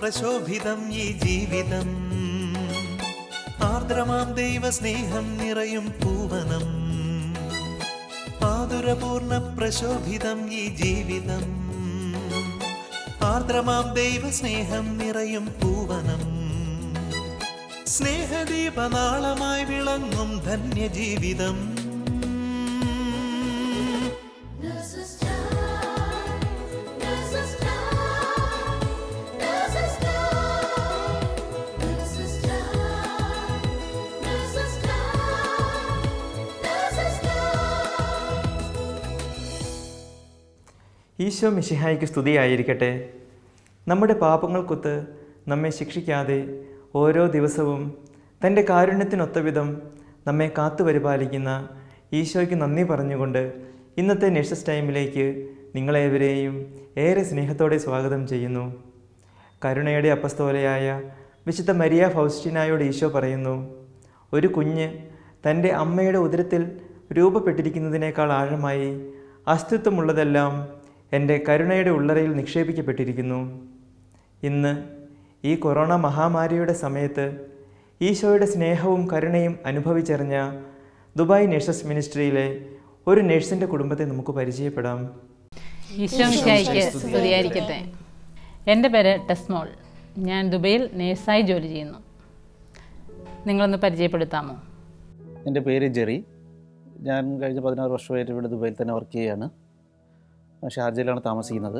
പ്രശോഭിതം ഈ ജീവിതം, ആർദ്രമാം ദൈവസ്നേഹം നിറയും പൂവനം. ആതുരപൂർണ പ്രശോഭിതം ഈ ജീവിതം, ആർദ്രമാം ദൈവസ്നേഹം നിറയും പൂവനം. സ്നേഹദീപനാളമായി വിളങ്ങും ധന്യജീവിതം. ഈശോ മിശിഹായ്ക്ക് സ്തുതിയായിരിക്കട്ടെ. നമ്മുടെ പാപങ്ങൾക്കൊത്ത് നമ്മെ ശിക്ഷിക്കാതെ ഓരോ ദിവസവും തൻ്റെ കാരുണ്യത്തിനൊത്തവിധം നമ്മെ കാത്തുപരിപാലിക്കുന്ന ഈശോയ്ക്ക് നന്ദി പറഞ്ഞുകൊണ്ട് ഇന്നത്തെ നേഴ്സസ് ടൈമിലേക്ക് നിങ്ങളേവരെയും ഏറെ സ്നേഹത്തോടെ സ്വാഗതം ചെയ്യുന്നു. കരുണയുടെ അപ്പസ്തോലയായ വിശുദ്ധ മരിയ ഫൗസ്റ്റീനായോട് ഈശോ പറയുന്നു, ഒരു കുഞ്ഞ് തൻ്റെ അമ്മയുടെ ഉദരത്തിൽ രൂപപ്പെട്ടിരിക്കുന്നതിനേക്കാൾ ആഴമായി അസ്തിത്വമുള്ളതെല്ലാം എൻ്റെ കരുണയുടെ ഉള്ളറയിൽ നിക്ഷേപിക്കപ്പെട്ടിരിക്കുന്നു. ഇന്ന് ഈ കൊറോണ മഹാമാരിയുടെ സമയത്ത് ഈശോയുടെ സ്നേഹവും കരുണയും അനുഭവിച്ചറിഞ്ഞ ദുബായ് നേഴ്സസ് മിനിസ്ട്രിയിലെ ഒരു നേഴ്സിൻ്റെ കുടുംബത്തെ നമുക്ക് പരിചയപ്പെടാം. ഈശോ മിശിഹായ്ക്ക് സ്തുതിയായിരിക്കട്ടെ. എൻ്റെ പേര് ടെസ്മോൾ. ഞാൻ ദുബൈയിൽ നേഴ്സായി ജോലി ചെയ്യുന്നു. നിങ്ങളൊന്ന് പരിചയപ്പെടുത്താമോ? എൻ്റെ പേര് ജെറി. ഞാൻ കഴിഞ്ഞ 16 വർഷമായിട്ട് ഇവിടെ ദുബൈയിൽ തന്നെ വർക്ക് ചെയ്യുകയാണ്. ഷാർജയിലാണ് താമസിക്കുന്നത്.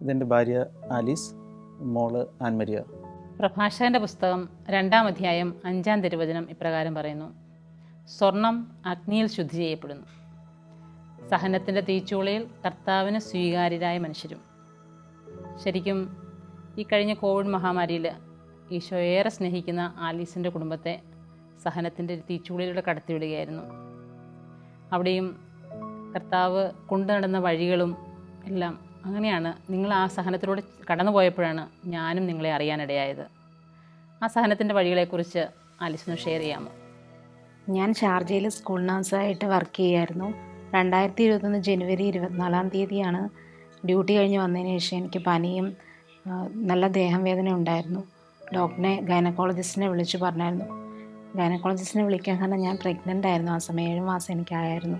ഇതെൻ്റെ ഭാര്യ ആലീസ്, മോള് ആൻമരിയ. പ്രഭാഷകൻ്റെ പുസ്തകം 2-ാം അധ്യായം 5-ാം തിരുവചനം ഇപ്രകാരം പറയുന്നു, സ്വർണം അഗ്നിയിൽ ശുദ്ധി ചെയ്യപ്പെടുന്നു. സഹനത്തിൻ്റെ തീച്ചൂളയിൽ കർത്താവിന് സ്വീകാര്യരായ മനുഷ്യരും. ശരിക്കും ഈ കഴിഞ്ഞ കോവിഡ് മഹാമാരിയിൽ ഈശോ ഏറെ സ്നേഹിക്കുന്ന ആലീസിൻ്റെ കുടുംബത്തെ സഹനത്തിൻ്റെ തീച്ചൂളയിലൂടെ കടത്തിവിടുകയായിരുന്നു. അവിടെയും കർത്താവ് കൊണ്ടു നടന്ന വഴികളും എല്ലാം അങ്ങനെയാണ്. നിങ്ങൾ ആ സഹനത്തിലൂടെ കടന്നു പോയപ്പോഴാണ് ഞാനും നിങ്ങളെ അറിയാനിടയായത്. ആ സഹനത്തിൻ്റെ വഴികളെക്കുറിച്ച് ആലിസൊന്ന് ഷെയർ ചെയ്യാമോ? ഞാൻ ഷാർജയിൽ സ്കൂൾ നഴ്സായിട്ട് വർക്ക് ചെയ്യുമായിരുന്നു. 2021 ജനുവരി 24-ാം തീയതിയാണ് ഡ്യൂട്ടി കഴിഞ്ഞ് വന്നതിന് ശേഷം എനിക്ക് പനിയും നല്ല ദേഹം വേദന ഉണ്ടായിരുന്നു. ഗൈനക്കോളജിസ്റ്റിനെ വിളിച്ചു പറഞ്ഞായിരുന്നു. ഗൈനക്കോളജിസ്റ്റിനെ വിളിക്കാൻ കാരണം ഞാൻ പ്രഗ്നൻ്റ് ആയിരുന്നു. ആ സമയം 7 മാസം എനിക്കായിരുന്നു.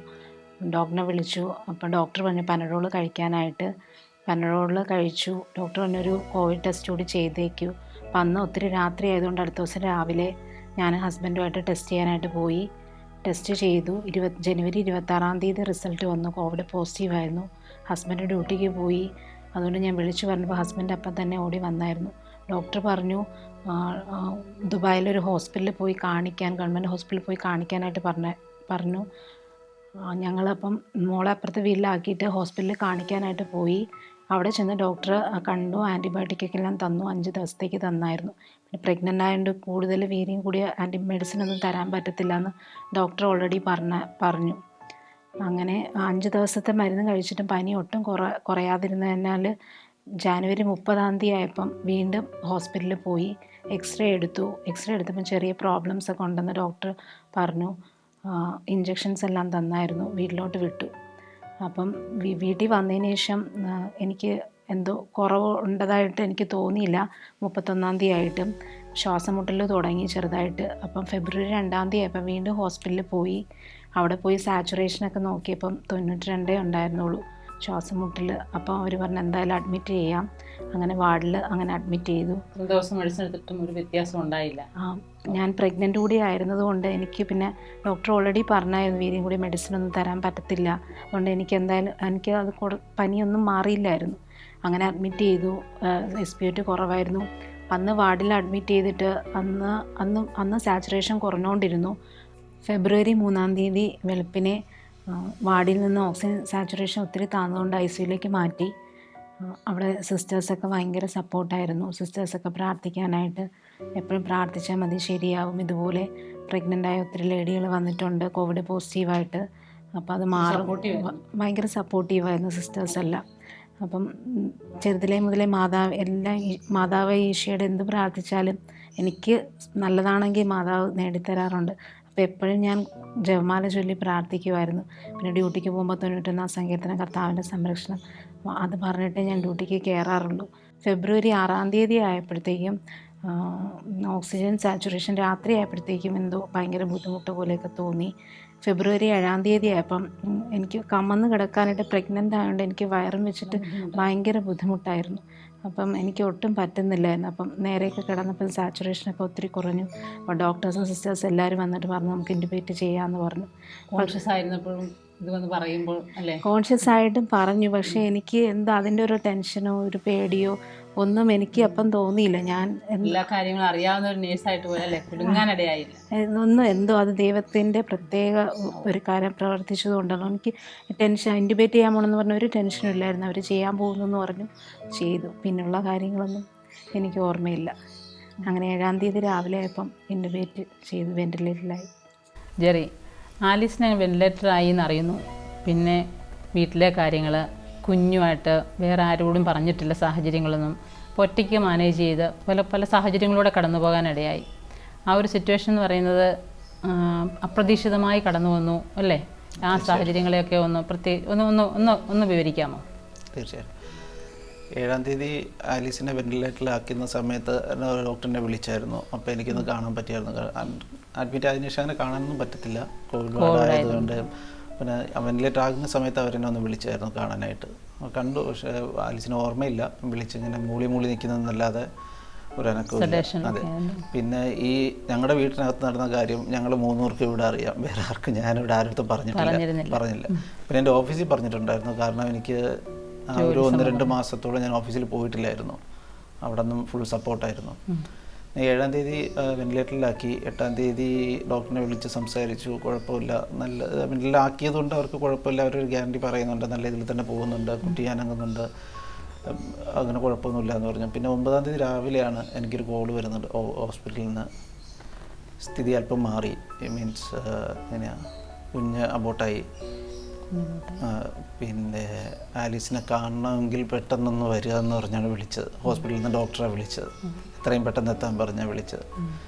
ഡോക്ടറിനെ വിളിച്ചു. അപ്പോൾ ഡോക്ടർ പറഞ്ഞു പനഡോൾ കഴിക്കാനായിട്ട്. പനഡോൾ കഴിച്ചു. ഡോക്ടർ പറഞ്ഞൊരു കോവിഡ് ടെസ്റ്റ് കൂടി ചെയ്തേക്കൂ. അപ്പം അന്ന് ഒത്തിരി രാത്രി ആയതുകൊണ്ട് അടുത്ത ദിവസം രാവിലെ ഞാൻ ഹസ്ബൻഡുമായിട്ട് ടെസ്റ്റ് ചെയ്യാനായിട്ട് പോയി. ടെസ്റ്റ് ചെയ്തു. ജനുവരി 26-ാം തീയതി റിസൾട്ട് വന്നു. കോവിഡ് പോസിറ്റീവായിരുന്നു. ഹസ്ബൻഡ് ഡ്യൂട്ടിക്ക് പോയി. അതുകൊണ്ട് ഞാൻ വിളിച്ചു പറഞ്ഞപ്പോൾ ഹസ്ബൻഡ് അപ്പം തന്നെ ഓടി വന്നായിരുന്നു. ഡോക്ടർ പറഞ്ഞു ദുബായിലൊരു ഹോസ്പിറ്റലിൽ പോയി കാണിക്കാൻ, ഗവൺമെൻറ് ഹോസ്പിറ്റലിൽ പോയി കാണിക്കാനായിട്ട് പറഞ്ഞു. ഞങ്ങളപ്പം മോളെ അപ്പുറത്തെ വീട്ടിലാക്കിയിട്ട് ഹോസ്പിറ്റലിൽ കാണിക്കാനായിട്ട് പോയി. അവിടെ ചെന്ന് ഡോക്ടർ കണ്ടു. ആൻറ്റിബയോട്ടിക്കൊക്കെ എല്ലാം തന്നു. 5 ദിവസത്തേക്ക് തന്നായിരുന്നു. പിന്നെ പ്രഗ്നൻ്റ് ആയതുകൊണ്ട് കൂടുതൽ വീര്യം കൂടിയ മെഡിസിൻ ഒന്നും തരാൻ പറ്റത്തില്ല എന്ന് ഡോക്ടർ ഓൾറെഡി പറഞ്ഞു. അങ്ങനെ 5 ദിവസത്തെ മരുന്ന് കഴിച്ചിട്ടും പനി ഒട്ടും കുറയാതിരുന്നതിനാൽ ജാനുവരി 30-ാം തീയതി ആയപ്പം വീണ്ടും ഹോസ്പിറ്റലിൽ പോയി എക്സ്റേ എടുത്തപ്പം ചെറിയ പ്രോബ്ലംസ് ഒക്കെ ഉണ്ടെന്ന് ഡോക്ടർ പറഞ്ഞു. ഇഞ്ചക്ഷൻസ് എല്ലാം തന്നായിരുന്നു. വീട്ടിലോട്ട് വിട്ടു. അപ്പം വീട്ടിൽ വന്നതിന് ശേഷം എനിക്ക് എന്തോ കുറവ് ഉണ്ടതായിട്ട് എനിക്ക് തോന്നിയില്ല. 31-ാം തീയതി ആയിട്ടും ശ്വാസം മുട്ടൽ തുടങ്ങി ചെറുതായിട്ട്. അപ്പം ഫെബ്രുവരി 2-ാം തീയതി ആയപ്പം വീണ്ടും ഹോസ്പിറ്റലിൽ പോയി. അവിടെ പോയി സാച്ചുറേഷനൊക്കെ നോക്കിയപ്പം 92 ഉണ്ടായിരുന്നുള്ളൂ ശ്വാസം മുട്ടൽ. അപ്പോൾ അവർ പറഞ്ഞു എന്തായാലും അഡ്മിറ്റ് ചെയ്യാം. അങ്ങനെ വാർഡിൽ അങ്ങനെ അഡ്മിറ്റ് ചെയ്തു. ദിവസം മെഡിസിൻ എടുത്തിട്ടും ഒരു വ്യത്യാസം ഉണ്ടായില്ല. ഞാൻ പ്രഗ്നൻ്റ് കൂടി ആയിരുന്നതുകൊണ്ട് എനിക്ക് പിന്നെ ഡോക്ടർ ഓൾറെഡി പറഞ്ഞായിരുന്നു വീര്യം കൂടി മെഡിസിൻ ഒന്നും തരാൻ പറ്റത്തില്ല. അതുകൊണ്ട് എനിക്ക് അത് പനിയൊന്നും മാറിയില്ലായിരുന്നു. അങ്ങനെ അഡ്മിറ്റ് ചെയ്തു. SpO2 കുറവായിരുന്നു. അന്ന് വാർഡിൽ അഡ്മിറ്റ് ചെയ്തിട്ട് അന്ന് സാച്ചുറേഷൻ കുറഞ്ഞുകൊണ്ടിരുന്നു. ഫെബ്രുവരി 3-ാം തീയതി വെളുപ്പിനെ വാർഡിൽ നിന്ന് ഓക്സിജൻ സാച്ചുറേഷൻ ഒത്തിരി താഴ്ന്നുകൊണ്ട് ICUയിലേക്ക് മാറ്റി. അവിടെ സിസ്റ്റേഴ്സൊക്കെ ഭയങ്കര സപ്പോർട്ടായിരുന്നു. സിസ്റ്റേഴ്സൊക്കെ പ്രാർത്ഥിക്കാനായിട്ട് എപ്പോഴും പ്രാർത്ഥിച്ചാൽ മതി ശരിയാവും, ഇതുപോലെ പ്രഗ്നൻ്റായ ഒത്തിരി ലേഡികൾ വന്നിട്ടുണ്ട് കോവിഡ് പോസിറ്റീവായിട്ട്, അപ്പോൾ അത് മാറും. ഭയങ്കര സപ്പോർട്ടീവായിരുന്നു സിസ്റ്റേഴ്സെല്ലാം. അപ്പം ചെറുതിലേ മുതലേ മാതാവ് ഈശോയുടെ എന്ത് പ്രാർത്ഥിച്ചാലും എനിക്ക് നല്ലതാണെങ്കിൽ മാതാവ് നേടിത്തരാറുണ്ട്. അപ്പോൾ എപ്പോഴും ഞാൻ ജപമാല ചൊല്ലി പ്രാർത്ഥിക്കുമായിരുന്നു. പിന്നെ ഡ്യൂട്ടിക്ക് പോകുമ്പോൾ 91 സങ്കീർത്തനം, കർത്താവിൻ്റെ സംരക്ഷണം, അത് പറഞ്ഞിട്ടേ ഞാൻ ഡ്യൂട്ടിക്ക് കയറാറുള്ളൂ. ഫെബ്രുവരി 6-ാം തീയതി ആയപ്പോഴത്തേക്കും ഓക്സിജൻ സാച്ചുറേഷൻ രാത്രി ആയപ്പോഴത്തേക്കും എന്തോ ഭയങ്കര ബുദ്ധിമുട്ട് പോലെയൊക്കെ തോന്നി. ഫെബ്രുവരി 7-ാം തീയതി ആയപ്പം എനിക്ക് കമന്ന് കിടക്കാനായിട്ട് പ്രഗ്നൻ്റ് ആയതുകൊണ്ട് എനിക്ക് വയറും വെച്ചിട്ട് ഭയങ്കര ബുദ്ധിമുട്ടായിരുന്നു. അപ്പം എനിക്ക് ഒട്ടും പറ്റുന്നില്ലായിരുന്നു. അപ്പം നേരെയൊക്കെ കിടന്നപ്പോൾ സാച്ചുറേഷനൊക്കെ ഒത്തിരി കുറഞ്ഞു. അപ്പോൾ ഡോക്ടേഴ്സും സിസ്റ്റേഴ്സ് എല്ലാവരും വന്നിട്ട് പറഞ്ഞു നമുക്ക് ഇൻറ്റുബേറ്റ് ചെയ്യാമെന്ന് പറഞ്ഞു. കോൺഷ്യസ് ആയിരുന്നപ്പോഴും ഇത് വന്ന് പറയുമ്പോൾ അല്ലേ? കോൺഷ്യസ് ആയിട്ടും പറഞ്ഞു. പക്ഷേ എനിക്ക് എന്താ അതിൻ്റെ ഒരു ടെൻഷനോ ഒരു പേടിയോ ഒന്നും എനിക്ക് അപ്പം തോന്നിയില്ല. ഞാൻ എല്ലാ കാര്യങ്ങളും അറിയാവുന്ന ഒരു നേഴ്സായിട്ട് പോലെ അല്ലേ, കുടുങ്ങാനിടയായില്ല. എന്തോ അത് ദൈവത്തിൻ്റെ പ്രത്യേക ഒരു കാര്യം പ്രവർത്തിച്ചതുകൊണ്ടാണ്. എനിക്ക് ടെൻഷൻ ഇൻറ്റുബേറ്റ് ചെയ്യാൻ പോകണമെന്ന് പറഞ്ഞ ഒരു ടെൻഷനും ഇല്ലായിരുന്നു. അവർ ചെയ്യാൻ പോകുന്നെന്ന് പറഞ്ഞു, ചെയ്തു. പിന്നെയുള്ള കാര്യങ്ങളൊന്നും എനിക്ക് ഓർമ്മയില്ല. അങ്ങനെ 7-ാം തീയതി രാവിലെ ആയപ്പം ഇൻറ്റുബേറ്റ് ചെയ്തു, വെൻറ്റിലേറ്ററിലായി. ജെറി, ആലീസിനെ വെൻറ്റിലേറ്ററായി എന്നറിയുന്നു. പിന്നെ വീട്ടിലെ കാര്യങ്ങൾ കുഞ്ഞുമായിട്ട് വേറെ ആരോടും പറഞ്ഞിട്ടില്ല സാഹചര്യങ്ങളൊന്നും. ഒറ്റയ്ക്ക് മാനേജ് ചെയ്ത് പല സാഹചര്യങ്ങളിലൂടെ കടന്നു പോകാനിടയായി. ആ ഒരു സിറ്റുവേഷൻ എന്ന് പറയുന്നത് അപ്രതീക്ഷിതമായി കടന്നു വന്നു അല്ലേ? ആ സാഹചര്യങ്ങളെയൊക്കെ ഒന്ന് വിവരിക്കാമോ? തീർച്ചയായും. 7-ാം തീയതി ആലീസിനെ വെൻറ്റിലേറ്ററിലാക്കുന്ന സമയത്ത് ഡോക്ടറിനെ വിളിച്ചായിരുന്നു. അപ്പോൾ എനിക്കൊന്ന് കാണാൻ പറ്റിയായിരുന്നു. അഡ്മിറ്റ് ആയതിനു ശേഷം അങ്ങനെ കാണാനൊന്നും പറ്റത്തില്ല, കോവിഡ് ആയതുകൊണ്ട്. പിന്നെ വെൻറ്റിലേറ്റർ ആകുന്ന സമയത്ത് അവരെന്നെ ഒന്ന് വിളിച്ചായിരുന്നു കാണാനായിട്ട്. കണ്ടു, പക്ഷേ ആലീസിന് ഓർമ്മയില്ല. വിളിച്ചിങ്ങനെ മൂളി നിൽക്കുന്നതെന്നല്ലാതെ ഒരു അനക്കമില്ല. അതെ. പിന്നെ ഈ ഞങ്ങളുടെ വീട്ടിനകത്ത് നടന്ന കാര്യം ഞങ്ങൾ 3 പേർക്ക് ഇവിടെ അറിയാം, വേറെ ആർക്കും ഞാനിവിടെ ആരുടെ പറഞ്ഞില്ല. പിന്നെ എൻ്റെ ഓഫീസിൽ പറഞ്ഞിട്ടുണ്ടായിരുന്നു. കാരണം എനിക്ക് ഒരു 1-2 മാസത്തോളം ഞാൻ ഓഫീസിൽ പോയിട്ടില്ലായിരുന്നു. അവിടെ നിന്നും ഫുൾ സപ്പോർട്ടായിരുന്നു. 7-ാം തീയതി വെൻറ്റിലേറ്ററിലാക്കി. 8-ാം തീയതി ഡോക്ടറിനെ വിളിച്ച് സംസാരിച്ചു. കുഴപ്പമില്ല, നല്ല വെൻറ്റിലേറ്ററിലാക്കിയതുകൊണ്ട് അവർക്ക് കുഴപ്പമില്ല, അവരൊരു ഗ്യാരണ്ടി പറയുന്നുണ്ട്, നല്ല ഇതിൽ തന്നെ പോകുന്നുണ്ട്, കുട്ടി അനങ്ങുന്നുണ്ട്, അങ്ങനെ കുഴപ്പമൊന്നുമില്ല എന്ന് പറഞ്ഞു. പിന്നെ 9-ാം തീയതി രാവിലെയാണ് എനിക്കൊരു കോൾ വരുന്നുണ്ട് ഹോസ്പിറ്റലിൽ നിന്ന്. സ്ഥിതി അല്പം മാറി, മീൻസ് എങ്ങനെയാണ്, കുഞ്ഞ് അബോട്ടായി. പിന്നെ ആലീസിനെ കാണണമെങ്കിൽ പെട്ടെന്നൊന്ന് വരിക എന്ന് പറഞ്ഞാണ് വിളിച്ചത്. ഹോസ്പിറ്റലിൽ നിന്ന് ഡോക്ടറെ വിളിച്ചത്, എത്രയും പെട്ടെന്ന് എത്താൻ പറഞ്ഞാൽ വിളിച്ചത്.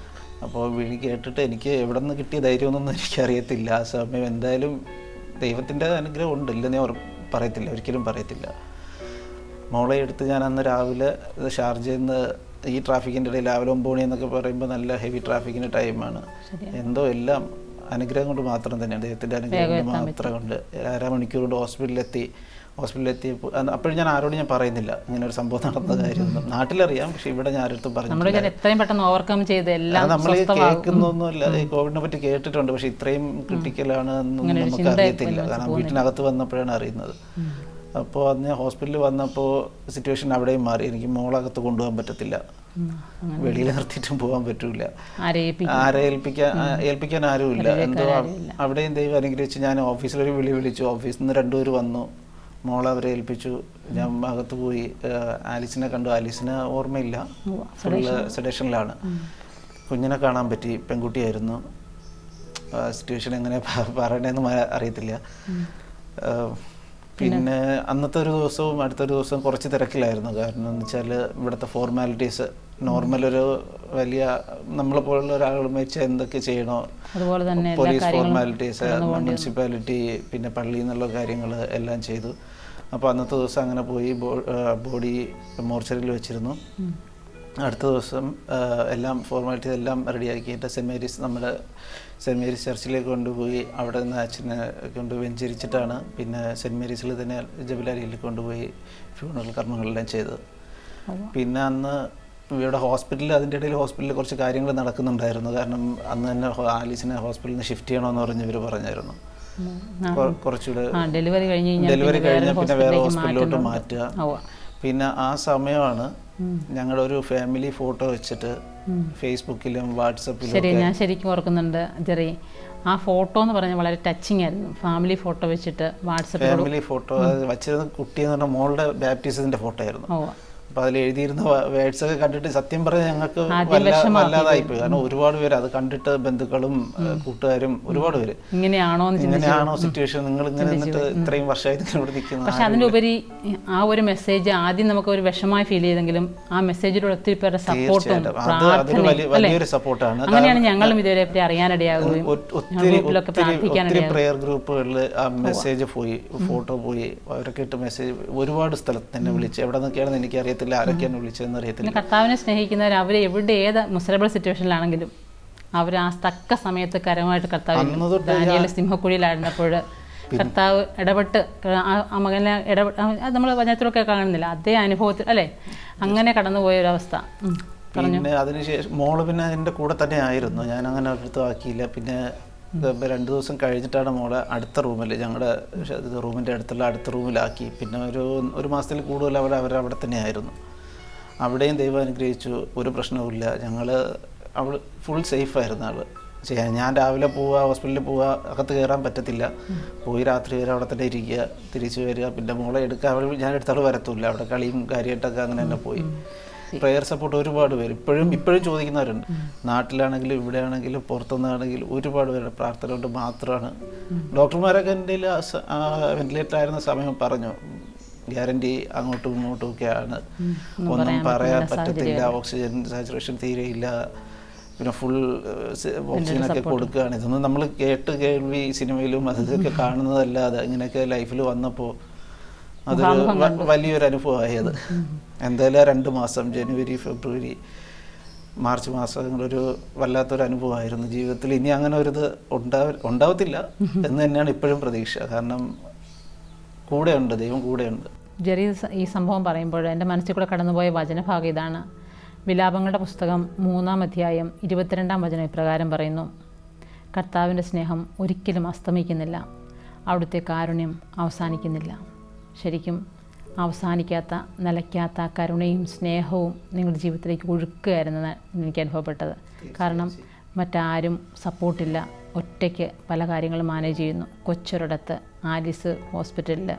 അപ്പോൾ വിളി കേട്ടിട്ട് എനിക്ക് എവിടെ നിന്ന് കിട്ടിയ ധൈര്യമൊന്നും എനിക്കറിയത്തില്ല. ആ സമയം എന്തായാലും ദൈവത്തിൻ്റെ അനുഗ്രഹം ഉണ്ട്, ഇല്ലെന്ന് പറയത്തില്ല, ഒരിക്കലും പറയത്തില്ല. മോളെ എടുത്ത് ഞാൻ അന്ന് രാവിലെ ഷാർജയിൽ നിന്ന് ഈ ട്രാഫിക്കിൻ്റെ ഇടയിൽ രാവിലെ 9 മണി എന്നൊക്കെ പറയുമ്പോൾ നല്ല ഹെവി ട്രാഫിക്കിൻ്റെ ടൈമാണ്. എന്തോ എല്ലാം അനുഗ്രഹം കൊണ്ട് മാത്രം തന്നെയാണ്, ദൈവത്തിൻ്റെ അനുഗ്രഹം കൊണ്ട് മാത്രം കൊണ്ട്. 1/2 മണിക്കൂർ കൊണ്ട് ഹോസ്പിറ്റലിലെത്തി. അപ്പോഴും ഞാൻ ആരോടും ഞാൻ പറയുന്നില്ല ഇങ്ങനെ ഒരു സംഭവം നടന്ന കാര്യമൊന്നും. നാട്ടിലറിയാം, പക്ഷെ ഇവിടെ ഞാൻ ആരുടെ പറഞ്ഞു നമ്മൾ കേൾക്കുന്നൊന്നുമല്ല. ഈ കോവിഡിനെ പറ്റി കേട്ടിട്ടുണ്ട്, പക്ഷെ ഇത്രയും ക്രിട്ടിക്കലാണ് എന്നൊന്നും നമുക്ക് അറിയത്തില്ല. കാരണം വീട്ടിനകത്ത് വന്നപ്പോഴാണ് അറിയുന്നത്. അപ്പോൾ അന്ന് ഹോസ്പിറ്റലിൽ വന്നപ്പോൾ സിറ്റുവേഷൻ അവിടെയും മാറി. എനിക്ക് മോളകത്ത് കൊണ്ടുപോകാൻ പറ്റത്തില്ല, വെളിയിൽ നിർത്തിയിട്ടും പോകാൻ പറ്റൂല, ഏൽപ്പിക്കാൻ ആരുമില്ല. എന്തോ അവിടെയും ദൈവം അനുഗ്രഹിച്ച് ഞാൻ ഓഫീസിലൊരു വിളിച്ചു. ഓഫീസിൽ നിന്ന് 2 പേര് വന്നു, മോളെ അവരെ ഏൽപ്പിച്ചു. ഞാൻ അകത്ത് പോയി ആലീസിനെ കണ്ടു. ആലീസിന് ഓർമ്മയില്ല, ഫുള്ള് സെഡേഷനിലാണ്. കുഞ്ഞിനെ കാണാൻ പറ്റി, പെൺകുട്ടിയായിരുന്നു. സിറ്റുവേഷൻ എങ്ങനെ പറയണേന്ന് അറിയത്തില്ല. പിന്നെ അന്നത്തെ ഒരു ദിവസവും അടുത്തൊരു ദിവസവും കുറച്ച് തിരക്കിലായിരുന്നു. കാരണം എന്ന് വെച്ചാൽ ഇവിടുത്തെ ഫോർമാലിറ്റീസ് നോർമലൊരു വലിയ നമ്മളെ പോലുള്ള ഒരാൾ മരിച്ചാൽ എന്തൊക്കെ ചെയ്യണോ, പോലീസ് ഫോർമാലിറ്റീസ്, മുനിസിപ്പാലിറ്റി, പിന്നെ പള്ളി എന്നുള്ള കാര്യങ്ങൾ എല്ലാം ചെയ്തു. അപ്പോൾ അന്നത്തെ ദിവസം അങ്ങനെ പോയി. ബോഡി മോർച്ചറിയിൽ വെച്ചിരുന്നു. അടുത്ത ദിവസം എല്ലാം ഫോർമാലിറ്റീസ് എല്ലാം റെഡിയാക്കിയിട്ട് സെൻറ്റ് മേരീസ് ചർച്ചിലേക്ക് കൊണ്ടുപോയി. അവിടെ നിന്ന് അച്ഛനെ കൊണ്ട് വെഞ്ചരിച്ചിട്ടാണ് പിന്നെ സെൻറ്റ് മേരീസിൽ തന്നെ ജബലാലിയിൽ കൊണ്ടുപോയി ഫ്യൂണറൽ കർമ്മങ്ങളെല്ലാം ചെയ്തത്. പിന്നെ അന്ന് ഇവിടെ ഹോസ്പിറ്റലിൽ, അതിൻ്റെ ഇടയിൽ ഹോസ്പിറ്റലിൽ കുറച്ച് കാര്യങ്ങൾ നടക്കുന്നുണ്ടായിരുന്നു. കാരണം അന്ന് തന്നെ ആലീസിനെ ഹോസ്പിറ്റലിൽ നിന്ന് ഷിഫ്റ്റ് ചെയ്യണമെന്ന് പറഞ്ഞ് ഇവർ പറഞ്ഞായിരുന്നു. കുറച്ചുകൂടെ ഡെലിവറി കഴിഞ്ഞാൽ പിന്നെ വേറെ ഹോസ്പിറ്റലിലോട്ട് മാറ്റുക. പിന്നെ ആ സമയമാണ് ഞങ്ങളുടെ ഒരു ഫാമിലി ഫോട്ടോ വെച്ചിട്ട് ഫേസ്ബുക്കിലും വാട്സപ്പിലും. ശരി, ഞാൻ ശരിക്കും ഓർക്കുന്നുണ്ട് ജെറി. ആ ഫോട്ടോ എന്ന് പറഞ്ഞാൽ വളരെ ടച്ചിങ് ആയിരുന്നു. ഫാമിലി ഫോട്ടോ വെച്ചിട്ട് വാട്സപ്പിൽ ഫാമിലി ഫോട്ടോ വച്ചിരുന്ന കുട്ടി എന്ന് പറഞ്ഞാൽ മോളുടെ ബാപ്റ്റിസത്തിൻ്റെ ഫോട്ടോ ആയിരുന്നു. അപ്പോൾ അതിൽ എഴുതിയിരുന്ന വേർഡ്സൊക്കെ കണ്ടിട്ട് സത്യം പറഞ്ഞാൽ ഞങ്ങൾക്ക് വല്ലാതായിപ്പോയി. കാരണം ഒരുപാട് പേര് അത് കണ്ടിട്ട്, ബന്ധുക്കളും കൂട്ടുകാരും ഒരുപാട് പേര് ഇങ്ങനെയാണോ സിറ്റുവേഷൻ, നിങ്ങൾ ഇങ്ങനെ നിന്നിട്ട് ഇത്രയും വർഷമായിട്ട് ഇവിടെ നിൽക്കുന്നത്. പക്ഷെ അതിനുപരി ആ ഒരു മെസ്സേജ് ആദ്യം നമുക്ക് ഒരു വിഷമായി ഫീൽ ചെയ്തെങ്കിലും ആ മെസ്സേജിലൂടെ ഒത്തിരി പേരുടെ സപ്പോർട്ടും വലിയൊരു സപ്പോർട്ടാണ്. അങ്ങനെയാണ് ഞങ്ങളും ഇതുവരെ അറിയാനിടയാകുകയും ഒത്തിരി പ്രെയർ ഗ്രൂപ്പുകളിൽ ആ മെസ്സേജ് പോയി, ഫോട്ടോ പോയി, അവരൊക്കെ ഇട്ട് മെസ്സേജ് ഒരുപാട് സ്ഥലത്ത് തന്നെ വിളിച്ച് എവിടെ നിന്നൊക്കെയാണെന്ന് എനിക്കറിയത്തില്ല. അറിയത്തില്ല, ആരൊക്കെയാണ് വിളിച്ചതെന്ന് അറിയത്തില്ല. പിന്നെ കർത്താവിനെ സ്നേഹിക്കുന്നവർ അവർ എവിടെ ഏത് മിസറബിൾ സിറ്റുവേഷനിലാണെങ്കിലും അവർ ആ തക്ക സമയത്ത് കരമായിട്ട് കർത്താവ് ദാനിയേൽ സിംഹക്കുഴിയിലായിരുന്നപ്പോൾ കർത്താവ് ഇടപെട്ട് ആ മകനെ അത് നമ്മൾ വചനത്തിലൊക്കെ കാണുന്നില്ല, അതേ അനുഭവത്തിൽ അല്ലേ അങ്ങനെ കടന്നുപോയ ഒരവസ്ഥ. പിന്നെ അതിനുശേഷം മോള് പിന്നെ എൻ്റെ കൂടെ തന്നെ ആയിരുന്നു, ഞാൻ അങ്ങനെ ഒരിടത്തും ആക്കിയില്ല. പിന്നെ 2 ദിവസം കഴിഞ്ഞിട്ടാണ് മോളെ അടുത്ത റൂമിൽ, ഞങ്ങളുടെ റൂമിൻ്റെ അടുത്ത റൂമിലാക്കി. പിന്നെ ഒരു മാസത്തിൽ കൂടുതൽ അവരവിടെ തന്നെ ആയിരുന്നു. അവിടെയും ദൈവം അനുഗ്രഹിച്ചു, ഒരു പ്രശ്നവുമില്ല. അവൾ ഫുൾ സേഫായിരുന്നു. ഞാൻ രാവിലെ പോവുക, ഹോസ്പിറ്റലിൽ പോവുക, അകത്ത് കയറാൻ പറ്റത്തില്ല, പോയി രാത്രി വരെ അവിടെ തന്നെ ഇരിക്കുക, തിരിച്ചു വരിക. പിന്നെ മോളെ എടുക്കുക, ഞാൻ എടുത്താൽ വരത്തില്ല, അവിടെ കളിയും കാര്യമായിട്ടൊക്കെ അങ്ങനെ തന്നെ പോയി. പ്രെയർ സപ്പോർട്ട് ഒരുപാട് പേര് ഇപ്പോഴും ചോദിക്കുന്നവരുണ്ട്. നാട്ടിലാണെങ്കിലും ഇവിടെയാണെങ്കിലും പുറത്തുനിന്നാണെങ്കിലും ഒരുപാട് പേരുടെ പ്രാർത്ഥന കൊണ്ട് മാത്രമാണ്. ഡോക്ടർമാരൊക്കെ എൻ്റെ വെന്റിലേറ്റർ ആയിരുന്ന സമയം പറഞ്ഞു, ഗ്യാരണ്ടി അങ്ങോട്ടും ഇങ്ങോട്ടും ഒക്കെയാണ്, ഒന്നും പറയാൻ പറ്റത്തില്ല, ഓക്സിജൻ സാച്ചുറേഷൻ തീരെയില്ല, പിന്നെ ഫുൾ ഓക്സിജനൊക്കെ കൊടുക്കുകയാണ്. ഇതൊന്നും നമ്മൾ കേൾവി സിനിമയിലും അതൊക്കെ കാണുന്നതല്ലാതെ ഇങ്ങനെയൊക്കെ ലൈഫിൽ വന്നപ്പോൾ അതൊരു വലിയൊരു അനുഭവമായി. അത് എന്തായാലും 2 മാസം ജനുവരി, ഫെബ്രുവരി, മാർച്ച് മാസങ്ങളൊരു വല്ലാത്തൊരു അനുഭവമായിരുന്നു ജീവിതത്തിൽ. ഇനി അങ്ങനെ ഒരിത് ഉണ്ടാവത്തില്ല എന്ന് തന്നെയാണ് ഇപ്പോഴും പ്രതീക്ഷ. കാരണം കൂടെയുണ്ട്, ദൈവം കൂടെയുണ്ട്. ജെറി ഈ സംഭവം പറയുമ്പോൾ എൻ്റെ മനസ്സിൽ കൂടെ കടന്നുപോയ വചനഭാഗം ഇതാണ്. വിലാപങ്ങളുടെ പുസ്തകം 3-ാം അധ്യായം 22-ാം വചനം ഇപ്രകാരം പറയുന്നു: കർത്താവിൻ്റെ സ്നേഹം ഒരിക്കലും അസ്തമിക്കുന്നില്ല, അവിടുത്തെ കാരുണ്യം അവസാനിക്കുന്നില്ല. ശരിക്കും അവസാനിക്കാത്ത, നിലയ്ക്കാത്ത കരുണയും സ്നേഹവും നിങ്ങളുടെ ജീവിതത്തിലേക്ക് ഒഴുക്കുകയായിരുന്നെന്ന് എനിക്ക് അനുഭവപ്പെട്ടത്. കാരണം മറ്റാരും സപ്പോർട്ടില്ല, ഒറ്റയ്ക്ക് പല കാര്യങ്ങളും മാനേജ് ചെയ്യുന്നു. കൊച്ചൊരിടത്ത് ആലിസ് ഹോസ്പിറ്റലിൽ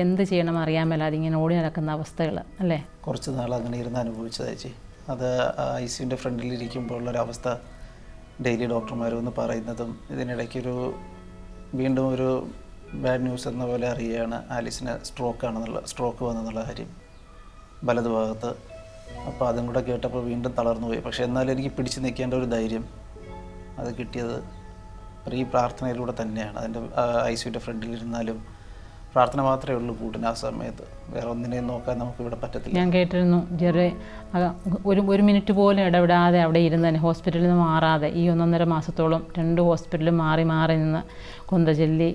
എന്ത് ചെയ്യണം അറിയാൻ മേലാതെ ഇങ്ങനെ ഓടി നടക്കുന്ന അവസ്ഥകൾ അല്ലേ? കുറച്ച് നാൾ അങ്ങനെ ഇരുന്ന് അനുഭവിച്ചതേച്ചി. അത് ICUവിൻ്റെ ഫ്രണ്ടിലിരിക്കുമ്പോൾ ഉള്ളൊരവസ്ഥ ഡെയിലി ഡോക്ടർമാർ വന്ന് പറയുന്നതും, ഇതിനിടയ്ക്കൊരു വീണ്ടും ഒരു ബാഡ് ന്യൂസ് എന്ന പോലെ അറിയുകയാണ് ആലിസിന് സ്ട്രോക്ക് വന്നെന്നുള്ള കാര്യം വലതുഭാഗത്ത്. അപ്പോൾ അതും കൂടെ കേട്ടപ്പോൾ വീണ്ടും തളർന്നു പോയി. പക്ഷേ എന്നാലും എനിക്ക് പിടിച്ചു നിൽക്കേണ്ട ഒരു ധൈര്യം അത് കിട്ടിയത് ഈ പ്രാർത്ഥനയിലൂടെ തന്നെയാണ്. അതിൻ്റെ ICUവിൻ്റെ ഫ്രണ്ടിലിരുന്നാലും പ്രാർത്ഥന മാത്രമേ ഉള്ളൂ കൂട്ടിന് ആ സമയത്ത്. വേറെ ഒന്നിനെയും നോക്കാൻ നമുക്ക് ഇവിടെ പറ്റത്തില്ല. ഞാൻ കേട്ടിരുന്നു ജെറി ഒരു മിനിറ്റ് പോലും ഇടപെടാതെ അവിടെ ഇരുന്ന് തന്നെ ഹോസ്പിറ്റലിൽ നിന്ന് മാറാതെ ഈ 1.5 മാസത്തോളം 2 ഹോസ്പിറ്റലിൽ മാറി നിന്ന് കൊന്ത ചൊല്ലി,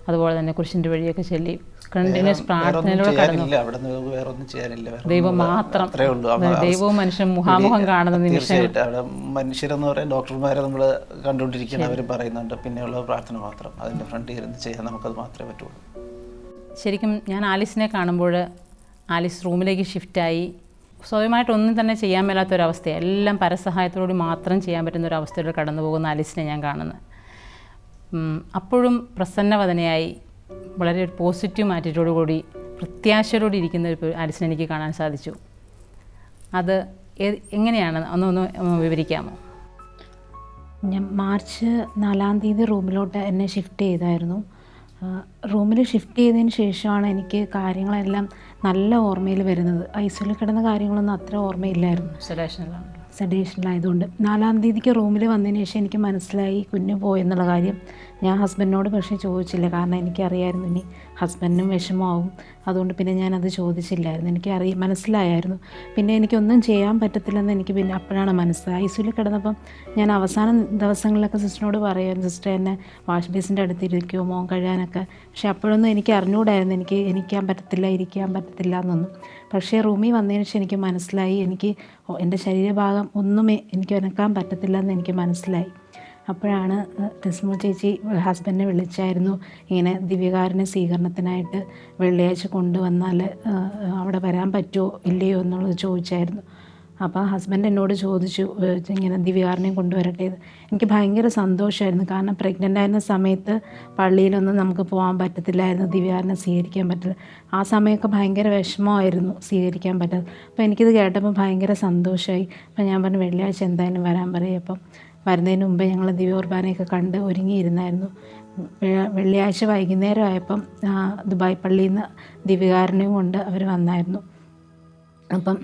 അതുപോലെ തന്നെ കുരിശിൻ്റെ വഴിയൊക്കെ ചൊല്ലി കണ്ടിന്യൂസ് പ്രാർത്ഥനയിലൂടെ കടന്നു. ദൈവം മാത്രം, ദൈവവും മനുഷ്യൻ മുഖാമുഖം കാണുന്ന നിമിഷം. മനുഷ്യരെന്ന് പറയാൻ ഡോക്ടർമാരെ നമ്മൾ കണ്ടുകൊണ്ടിരിക്കണം, അവർ പറയുന്നുണ്ട്. പിന്നെയുള്ള പ്രാർത്ഥന മാത്രം, അതിൻ്റെ ഫ്രണ്ടിൽ ഇരുന്ന് ചെയ്യാൻ നമുക്കത് മാത്രമേ പറ്റുള്ളൂ. ശരിക്കും ഞാൻ ആലിസിനെ കാണുമ്പോൾ ആലിസ് റൂമിലേക്ക് ഷിഫ്റ്റായി സ്വയമായിട്ടൊന്നും തന്നെ ചെയ്യാൻ മേലാത്തൊരവസ്ഥയാണ്. എല്ലാം പരസഹായത്തോടുകൂടി മാത്രം ചെയ്യാൻ പറ്റുന്ന ഒരു അവസ്ഥയിലൂടെ കടന്നു പോകുന്ന ആലിസിനെ ഞാൻ കാണുന്നത്. അപ്പോഴും പ്രസന്നവദനയായി വളരെ ഒരു പോസിറ്റീവ് ആറ്റിറ്റ്യൂഡോടുകൂടി പ്രത്യാശയോടുകൂടി ഇരിക്കുന്ന ഒരു ആലിസിനെ എനിക്ക് കാണാൻ സാധിച്ചു. അത് എങ്ങനെയാണ് ഒന്ന് വിവരിക്കാമോ? ഞാൻ മാർച്ച് 4-ാം തീയതി റൂമിലോട്ട് എന്നെ ഷിഫ്റ്റ് ചെയ്തായിരുന്നു. റൂമിൽ ഷിഫ്റ്റ് ചെയ്തതിന് ശേഷമാണ് എനിക്ക് കാര്യങ്ങളെല്ലാം നല്ല ഓർമ്മയിൽ വരുന്നത്. ഐസിയുയിൽ കിടന്ന കാര്യങ്ങളൊന്നും അത്ര ഓർമ്മയില്ലായിരുന്നു, സെഡേഷനിലായതുകൊണ്ട്. 4-ാം തീയതിക്ക് റൂമിൽ വന്നതിന് ശേഷം എനിക്ക് മനസ്സിലായി കുഞ്ഞ് പോയെന്നുള്ള കാര്യം. ഞാൻ ഹസ്ബൻഡിനോട് പക്ഷേ ചോദിച്ചില്ല, കാരണം എനിക്കറിയായിരുന്നു ഇനി ഹസ്ബൻഡിനും വിഷമമാവും. അതുകൊണ്ട് പിന്നെ ഞാനത് ചോദിച്ചില്ലായിരുന്നു. മനസ്സിലായായിരുന്നു. പിന്നെ എനിക്കൊന്നും ചെയ്യാൻ പറ്റത്തില്ലെന്ന് എനിക്ക് പിന്നെ അപ്പോഴാണ് മനസ്സിലായി. ഐസിയുയിൽ കിടന്നപ്പം ഞാൻ അവസാന ദിവസങ്ങളിലൊക്കെ സിസ്റ്ററിനോട് പറയുമായിരുന്നു, സിസ്റ്റർ എന്നെ വാഷ് ബേസിൻ്റെ അടുത്തിരിക്കുമോ മോൻ കഴുകാനൊക്കെ. പക്ഷേ അപ്പോഴൊന്നും എനിക്ക് അറിഞ്ഞുകൂടായിരുന്നു എനിക്ക് ഇരിക്കാൻ പറ്റത്തില്ല എന്നൊന്നും. പക്ഷേ റൂമിൽ വന്നതിന് ശേഷം എനിക്ക് മനസ്സിലായി എൻ്റെ ശരീരഭാഗം ഒന്നുമേ എനിക്ക് അനക്കാൻ പറ്റത്തില്ല എന്ന് എനിക്ക് മനസ്സിലായി. അപ്പോഴാണ് ടെസ്മോൾ ചേച്ചി ഹസ്ബൻഡിനെ വിളിച്ചായിരുന്നു, ഇങ്ങനെ ദിവ്യകാരുണ്യ സ്വീകരണത്തിനായിട്ട് വെള്ളിയാഴ്ച കൊണ്ടുവന്നാൽ അവിടെ വരാൻ പറ്റുമോ ഇല്ലയോ എന്നുള്ളത് ചോദിച്ചായിരുന്നു. അപ്പോൾ ഹസ്ബൻഡ് എന്നോട് ചോദിച്ചു, ഇങ്ങനെ ദിവ്യകാരുണ്യം കൊണ്ടുവരട്ടെ. എനിക്ക് ഭയങ്കര സന്തോഷമായിരുന്നു, കാരണം പ്രഗ്നൻ്റ് ആയിരുന്ന സമയത്ത് പള്ളിയിലൊന്നും നമുക്ക് പോകാൻ പറ്റത്തില്ലായിരുന്നു, ദിവ്യകാരുണ്യം സ്വീകരിക്കാൻ പറ്റില്ല. ആ സമയമൊക്കെ ഭയങ്കര വിഷമമായിരുന്നു, സ്വീകരിക്കാൻ പറ്റാതെ. അപ്പോൾ എനിക്കിത് കേട്ടപ്പോൾ ഭയങ്കര സന്തോഷമായി. അപ്പോൾ ഞാൻ പറഞ്ഞു വെള്ളിയാഴ്ച എന്തായാലും വരാൻ പറയും. അപ്പം വരുന്നതിന് മുമ്പേ ഞങ്ങൾ ദിവ്യകുർബാനയൊക്കെ കണ്ട് ഒരുങ്ങിയിരുന്നായിരുന്നു. വെള്ളിയാഴ്ച വൈകുന്നേരം ആയപ്പം ദുബായ് പള്ളിയിൽ നിന്ന് ദിവ്യകാരുണ്യം കൊണ്ട് അവർ വന്നായിരുന്നു. അപ്പം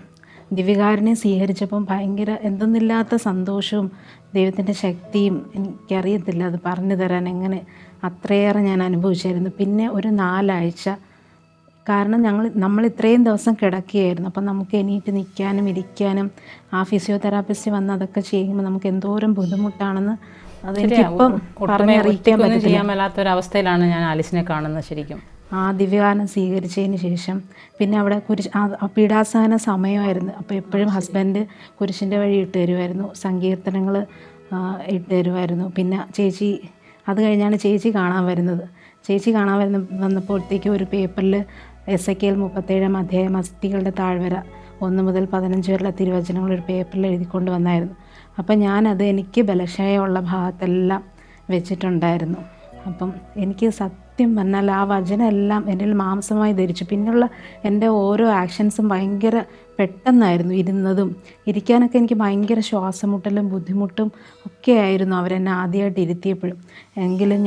ദിവ്യകാരുണ്യം സ്വീകരിച്ചപ്പം ഭയങ്കര എന്തെന്നില്ലാത്ത സന്തോഷവും ദൈവത്തിൻ്റെ ശക്തിയും എനിക്കറിയത്തില്ല അത് പറഞ്ഞു തരാൻ എങ്ങനെ, അത്രയേറെ ഞാൻ അനുഭവിച്ചായിരുന്നു. പിന്നെ ഒരു 4 ആഴ്ച കാരണം നമ്മൾ ഇത്രയും ദിവസം കിടക്കുകയായിരുന്നു. അപ്പം നമുക്ക് എണീറ്റ് നിൽക്കാനും ഇരിക്കാനും ആ ഫിസിയോതെറാപ്പിസ്റ്റ് വന്ന് അതൊക്കെ ചെയ്യുമ്പോൾ നമുക്ക് എന്തോരം ബുദ്ധിമുട്ടാണെന്ന് അതെനിക്കിപ്പം പറഞ്ഞറിയിക്കാൻ പറ്റില്ല. ചെയ്യാൻ മേലാത്തൊരവസ്ഥയിലാണ് ഞാൻ ആലീസിനെ കാണുന്നത് ശരിക്കും. ആ ദിവ്യഗാനം സ്വീകരിച്ചതിന് ശേഷം പിന്നെ അവിടെ പീഡാസഹന സമയമായിരുന്നു. അപ്പോൾ എപ്പോഴും ഹസ്ബൻഡ് കുരിശിൻ്റെ വഴി ഇട്ട് തരുമായിരുന്നു, സങ്കീർത്തനങ്ങൾ ഇട്ട് തരുമായിരുന്നു. പിന്നെ ചേച്ചി അത് കഴിഞ്ഞാണ് ചേച്ചി കാണാൻ വരുന്നത്. ചേച്ചി കാണാൻ വന്നപ്പോഴത്തേക്ക് ഒരു പേപ്പറിൽ എസെക്കിയേൽ 37 അധ്യായം അസ്ഥികളുടെ താഴ്വര 1 മുതൽ 15 വരെയുള്ള തിരുവചനങ്ങൾ ഒരു പേപ്പറിൽ എഴുതിക്കൊണ്ട് വന്നായിരുന്നു. അപ്പം ഞാനത് എനിക്ക് ബലക്ഷയമുള്ള ഭാഗത്തെല്ലാം വെച്ചിട്ടുണ്ടായിരുന്നു. അപ്പം എനിക്ക് സത്യം പറഞ്ഞാൽ ആ വചനമെല്ലാം എന്നിൽ മാംസമായി ധരിച്ചു. പിന്നെയുള്ള എൻ്റെ ഓരോ ആക്ഷൻസും ഭയങ്കര പെട്ടെന്നായിരുന്നു. ഇരുന്നതും ഇരിക്കാനൊക്കെ എനിക്ക് ഭയങ്കര ശ്വാസമുട്ടലും ബുദ്ധിമുട്ടും ഒക്കെ ആയിരുന്നു അവരെന്നെ ആദ്യമായിട്ട് ഇരുത്തിയപ്പോഴും. എങ്കിലും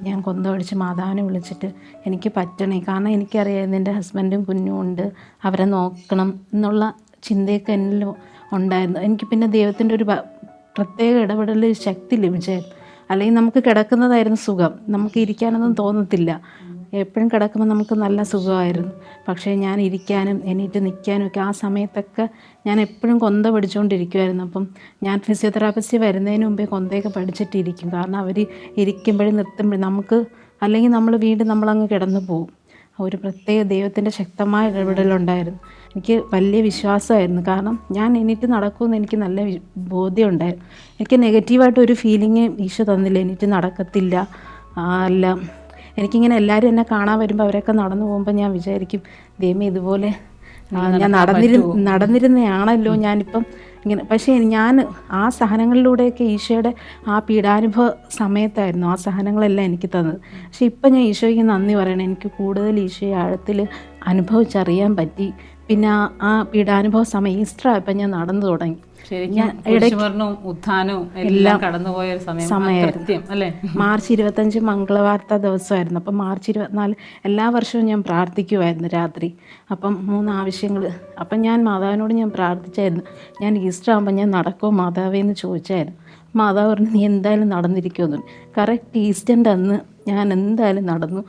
ഞാൻ കൊന്തമടിച്ച് മാതാവിനെ വിളിച്ചിട്ട് എനിക്ക് പറ്റണേ, കാരണം എനിക്കറിയാം എൻ്റെ ഹസ്ബൻഡും കുഞ്ഞും ഉണ്ട്, അവരെ നോക്കണം എന്നുള്ള ചിന്തയൊക്കെ എന്നിൽ ഉണ്ടായിരുന്നു. എനിക്ക് പിന്നെ ദൈവത്തിൻ്റെ ഒരു പ്രത്യേക ഇടപെടൽ ശക്തി ലഭിച്ചായിരുന്നു. അല്ലെങ്കിൽ നമുക്ക് കിടക്കുന്നതായിരുന്നു സുഖം, നമുക്ക് ഇരിക്കാനൊന്നും തോന്നത്തില്ല. എപ്പോഴും കിടക്കുമ്പോൾ നമുക്ക് നല്ല സുഖമായിരുന്നു. പക്ഷേ ഞാൻ ഇരിക്കാനും എണീറ്റ് നിൽക്കാനും ഒക്കെ ആ സമയത്തൊക്കെ ഞാൻ എപ്പോഴും കൊന്ത പഠിച്ചുകൊണ്ടിരിക്കുമായിരുന്നു. അപ്പം ഞാൻ ഫിസിയോതെറാപ്പിസ്റ്റ് വരുന്നതിന് മുമ്പേ കൊന്തയൊക്കെ പഠിച്ചിട്ടിരിക്കും. കാരണം അവർ ഇരിക്കുമ്പോഴും നിർത്തുമ്പോഴും നമുക്ക്, അല്ലെങ്കിൽ നമ്മൾ വീണ്ടും നമ്മളങ്ങ് കിടന്നു പോകും. ഒരു പ്രത്യേക ദൈവത്തിൻ്റെ ശക്തമായ ഇടപെടലുണ്ടായിരുന്നു. എനിക്ക് വലിയ വിശ്വാസമായിരുന്നു. കാരണം ഞാൻ എണീറ്റ് നടക്കുമെന്ന് എനിക്ക് നല്ല ബോധ്യമുണ്ടായിരുന്നു. എനിക്ക് നെഗറ്റീവായിട്ട് ഒരു ഫീലിംഗ് ഈശോ തന്നില്ല, എണീറ്റ് നടക്കത്തില്ല. അല്ല, എനിക്കിങ്ങനെ എല്ലാവരും എന്നെ കാണാൻ വരുമ്പോൾ അവരൊക്കെ നടന്നു പോകുമ്പോൾ ഞാൻ വിചാരിക്കും, ദൈവമേ ഇതുപോലെ ഞാൻ നടന്നിരുന്നയാണല്ലോ ഞാനിപ്പം ഇങ്ങനെ. പക്ഷേ ഞാൻ ആ സഹനങ്ങളിലൂടെയൊക്കെ ഈശോയുടെ ആ പീഡാനുഭവ സമയത്തായിരുന്നു ആ സഹനങ്ങളെല്ലാം എനിക്ക് തന്നത്. പക്ഷെ ഇപ്പം ഞാൻ ഈശോയ്ക്ക് നന്ദി പറയണം. എനിക്ക് കൂടുതൽ ഈശോയെ ആഴത്തിൽ അനുഭവിച്ചറിയാൻ പറ്റി. പിന്നെ ആ പീഡാനുഭവ സമയം ഈസ്റ്റർ ആയപ്പോൾ ഞാൻ നടന്നു തുടങ്ങി. ഉത്ഥാനവും എല്ലാം കടന്നുപോയ സമയമായിരുന്നു. മാർച്ച് 25 മംഗളവാർത്ത ദിവസമായിരുന്നു. അപ്പം മാർച്ച് 24 എല്ലാ വർഷവും ഞാൻ പ്രാർത്ഥിക്കുമായിരുന്നു രാത്രി. അപ്പം 3 ആവശ്യങ്ങൾ. അപ്പം ഞാൻ മാതാവിനോട് ഞാൻ പ്രാർത്ഥിച്ചായിരുന്നു, ഞാൻ ഈസ്റ്റർ ആകുമ്പോൾ ഞാൻ നടക്കുമോ മാതാവേ എന്ന് ചോദിച്ചായിരുന്നു. മാതാവ് പറഞ്ഞു, നീ എന്തായാലും നടന്നിരിക്കുമെന്ന്. കറക്റ്റ് ഈസ്റ്ററിൻ്റെ അന്ന് ഞാൻ എന്തായാലും നടന്നു.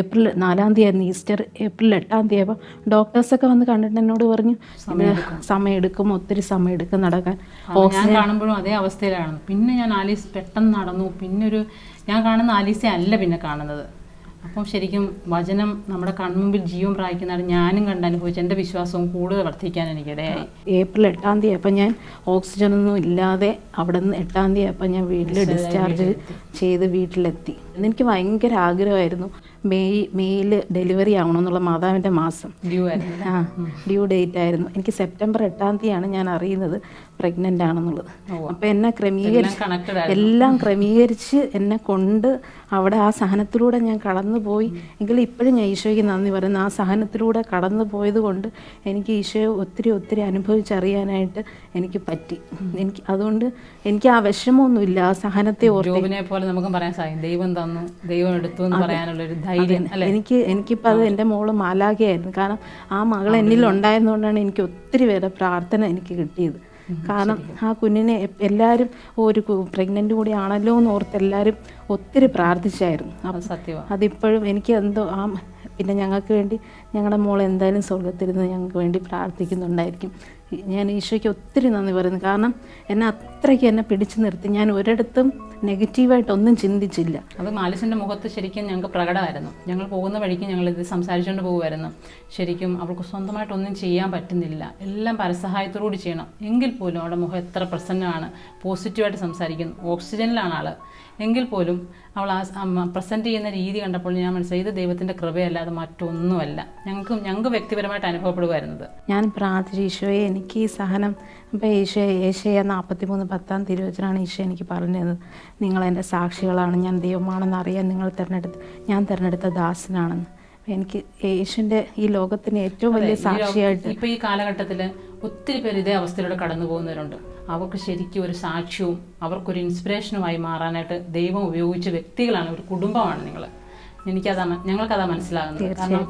ഏപ്രിൽ 4 ആയിരുന്നു ഈസ്റ്റർ. ഏപ്രിൽ 8 ആയപ്പോൾ ഡോക്ടേഴ്സൊക്കെ വന്ന് കണ്ടിട്ട് എന്നോട് പറഞ്ഞു, സമയമെടുക്കും, ഒത്തിരി സമയമെടുക്കും നടക്കാൻ. ഞാൻ കാണുമ്പോഴും അതേ അവസ്ഥയിലാണ്. പിന്നെ ഞാൻ ആലീസ് പെട്ടെന്ന് നടന്നു. പിന്നെ ഞാൻ കാണുന്ന ആലീസെ അല്ല പിന്നെ കാണുന്നത്. അപ്പം ശരിക്കും വചനം നമ്മുടെ കൺമുമ്പിൽ ജീവൻ പ്രാപിക്കുന്നതാണ് ഞാനും കണ്ടനുഭവിച്ച് എൻ്റെ വിശ്വാസവും കൂടുതൽ വർദ്ധിക്കാൻ എനിക്കിടയായി. ഏപ്രിൽ 8 അപ്പം ഞാൻ ഓക്സിജനൊന്നും ഇല്ലാതെ അവിടെ നിന്ന് 8 അപ്പം ഞാൻ വീട്ടിൽ ഡിസ്ചാർജ് ചെയ്ത് വീട്ടിലെത്തി. എനിക്ക് ഭയങ്കര ആഗ്രഹമായിരുന്നു മെയ്യിൽ ഡെലിവറി ആവണമെന്നുള്ള. മാതാവിൻ്റെ മാസം ഡ്യൂ ഡേറ്റ് ആയിരുന്നു. എനിക്ക് സെപ്റ്റംബർ 8 ഞാൻ അറിയുന്നത് പ്രഗ്നൻ്റ് ആണെന്നുള്ളത്. അപ്പം എന്നെ എല്ലാം ക്രമീകരിച്ച് എന്നെ കൊണ്ട് അവിടെ ആ സഹനത്തിലൂടെ ഞാൻ കടന്നു പോയി. എങ്കിലും ഇപ്പോഴും ഞാൻ ഈശോയ്ക്ക് നന്ദി പറയുന്നു. ആ സഹനത്തിലൂടെ കടന്നു പോയത് കൊണ്ട് എനിക്ക് ഈശോയെ ഒത്തിരി അനുഭവിച്ചറിയാനായിട്ട് എനിക്ക് പറ്റി. അതുകൊണ്ട് എനിക്ക് ആ വിഷമമൊന്നുമില്ല. ആ സഹനത്തെ ഓർത്ത് പോലെ നമുക്ക് പറയാൻ സാധിക്കും, ദൈവം തന്നു, ദൈവം എടുത്തു എന്ന് പറയാനുള്ളൊരു ധൈര്യം. എനിക്കിപ്പോൾ അത് എൻ്റെ മോള് മാലാഖയായിരുന്നു. കാരണം ആ മകൾ എന്നിൽ ഉണ്ടായതുകൊണ്ടാണ് എനിക്ക് ഒത്തിരി പേരുടെ പ്രാർത്ഥന എനിക്ക് കിട്ടിയത്. കാരണം ആ കുഞ്ഞിനെ എല്ലാവരും ഒരു പ്രഗ്നൻ്റ് കൂടി ആണല്ലോ എന്ന് ഓർത്ത് എല്ലാവരും ഒത്തിരി പ്രാർത്ഥിച്ചായിരുന്നു. അതിപ്പോഴും എനിക്ക് എന്തോ പിന്നെ ഞങ്ങൾക്ക് വേണ്ടി ഞങ്ങളുടെ മോൾ എന്തായാലും സ്വർഗത്തിരുന്ന് ഞങ്ങൾക്ക് വേണ്ടി പ്രാർത്ഥിക്കുന്നുണ്ടായിരിക്കും. ഞാൻ ഈശോയ്ക്ക് ഒത്തിരി നന്ദി പറയുന്നു. കാരണം അത്രയ്ക്ക് എന്നെ പിടിച്ചു നിർത്തി. ഞാൻ ഒരിടത്തും നെഗറ്റീവായിട്ടൊന്നും ചിന്തിച്ചില്ല. അത് ആലീസിൻ്റെ മുഖത്ത് ശരിക്കും ഞങ്ങൾക്ക് പ്രകടമായിരുന്നു. ഞങ്ങൾ പോകുന്ന വഴിക്ക് ഞങ്ങളിത് സംസാരിച്ചുകൊണ്ട് പോകുമായിരുന്നു. ശരിക്കും അവൾക്ക് സ്വന്തമായിട്ടൊന്നും ചെയ്യാൻ പറ്റുന്നില്ല, എല്ലാം പരസഹായത്തോടുകൂടി ചെയ്യണം. എങ്കിൽ പോലും അവളുടെ മുഖം എത്ര പ്രസന്നമാണ്, പോസിറ്റീവായിട്ട് സംസാരിക്കുന്നു, ഓക്സിജനിലാണ് ആൾ. എങ്കിൽ പോലും അവൾ പ്രസൻറ്റ് ചെയ്യുന്ന രീതി കണ്ടപ്പോൾ ഞാൻ മനസ്സിലായി, ഇത് ദൈവത്തിൻ്റെ കൃപയല്ലാതെ മറ്റൊന്നുമല്ല. ഞങ്ങൾക്ക് വ്യക്തിപരമായിട്ട് അനുഭവപ്പെടുമായിരുന്നത്. ഞാൻ പ്രാർത്ഥിച്ചു, ഈശോയെ എനിക്ക് ഈ സഹനം ഇപ്പോൾ ഏഷ്യ 43:10 തിരുവചനമാണ് ഈശോ എനിക്ക് പറഞ്ഞു തന്നത്. നിങ്ങളെൻ്റെ സാക്ഷികളാണ്, ഞാൻ ദൈവമാണെന്ന് അറിയാൻ ഞാൻ തിരഞ്ഞെടുത്ത ദാസനാണെന്ന്. എനിക്ക് യേശുവിൻ്റെ ഈ ലോകത്തിന് ഏറ്റവും വലിയ സാക്ഷിയായിട്ട് ഇപ്പോൾ ഈ കാലഘട്ടത്തിൽ ഒത്തിരി പേര് ഇതേ അവസ്ഥയിലൂടെ കടന്നു പോകുന്നവരുണ്ട്. അവർക്ക് ശരിക്കും ഒരു സാക്ഷ്യവും അവർക്കൊരു ഇൻസ്പിറേഷനുമായി മാറാനായിട്ട് ദൈവം ഉപയോഗിച്ച വ്യക്തികളാണ്, ഒരു കുടുംബമാണ് നിങ്ങൾ. ഞങ്ങൾക്കതാ മനസ്സിലാകുന്നത്. കാരണം